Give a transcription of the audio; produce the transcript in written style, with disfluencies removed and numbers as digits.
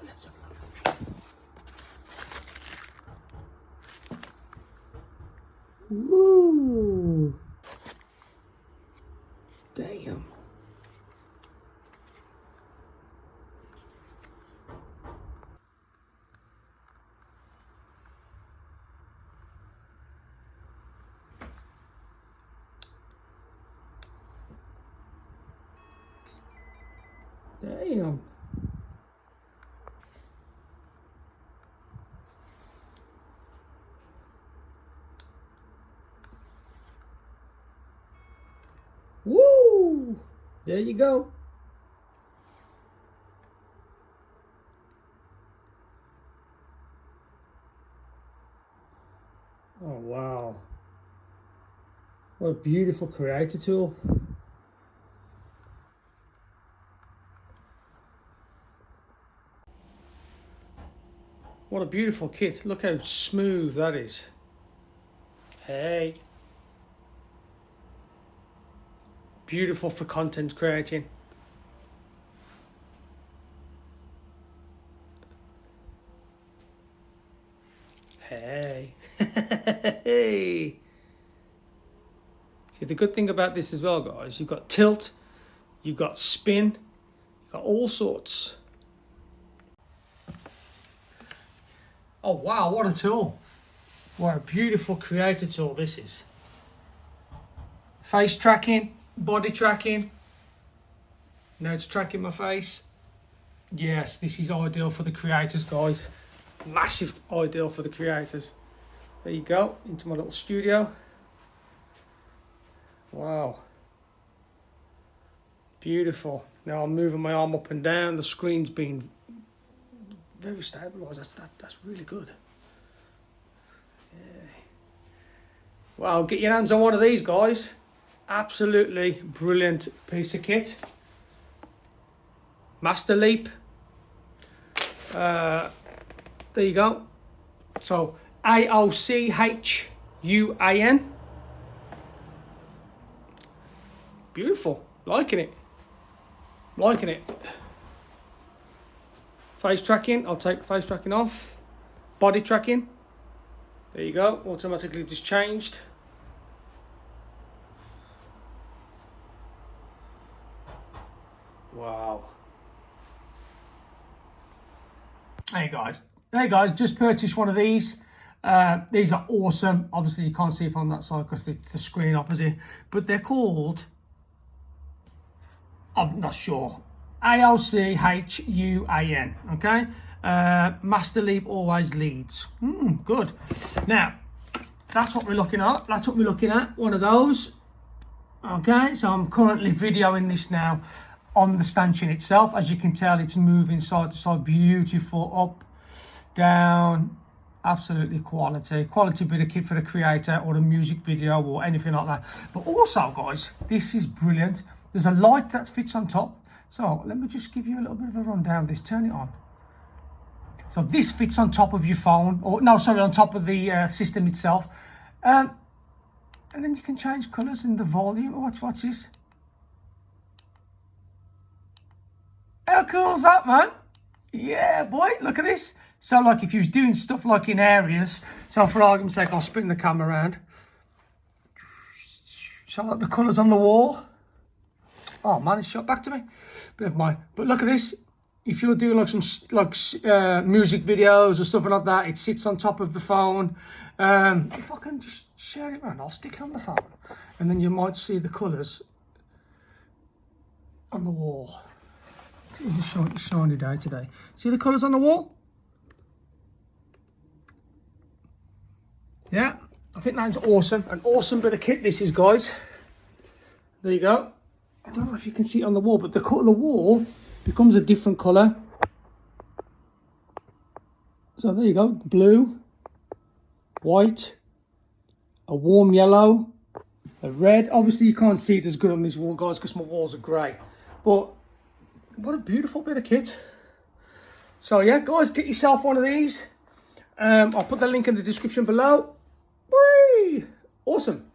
Let's have a look. Woo! Damn. Damn. Woo! There you go. Oh wow. What a beautiful creator tool. What a beautiful kit. Look how smooth that is. Hey. Beautiful for content creating. Hey. Hey. See, the good thing about this as well, guys, you've got tilt, you've got spin, you've got all sorts. Oh wow, what a tool. What a beautiful creator tool this is. Face tracking, body tracking. Now it's tracking my face. Yes, this is ideal for the creators, guys. Massive ideal for the creators. There you go, into my little studio. Wow. Beautiful. Now I'm moving my arm up and down. The screen's been very stabilised. That's really good. Yeah. Well, get your hands on one of these, guys. Absolutely brilliant piece of kit. Master Leap. There you go. So AOCHUAN. Beautiful. Liking it. Liking it. Face tracking. I'll take the face tracking off. Body tracking. There you go. Automatically just changed. Wow. Hey guys, just purchased one of these. These are awesome. Obviously you can't see it on that side because it's the screen opposite, but they're called, I'm not sure, AOCHUAN. Okay. Master Leap always leads. Good. Now that's what we're looking at. One of those. Okay, so I'm currently videoing this now on the stanchion itself. As you can tell, it's moving side to side, beautiful, up, down, absolutely quality bit of kit for the creator or a music video or anything like that. But also, guys, this is brilliant. There's a light that fits on top. So let me just give you a little bit of a rundown of this. Turn it on. So this fits on top of your phone, or no, sorry, on top of the system itself. And then you can change colours and the volume. Watch this. How cool is that, man? Yeah, boy, look at this. So like if you was doing stuff like in areas, so for argument's sake, I'll spin the camera around. So like the colours on the wall. Oh man, it's shot back to me. Bit of mine. But look at this. If you're doing like some music videos or stuff like that, it sits on top of the phone. If I can just share it around, I'll stick it on the phone. And then you might see the colours on the wall. It's a shiny day today. See the colours on the wall? Yeah, I think that's awesome. An awesome bit of kit this is, guys. There you go. I don't know if you can see it on the wall, but the wall becomes a different colour. So there you go. Blue, white, a warm yellow, a red. Obviously you can't see it as good on this wall, guys, because my walls are grey. But what a beautiful bit of kit. So yeah, guys, get yourself one of these. I'll put the link in the description below. Whee! Awesome.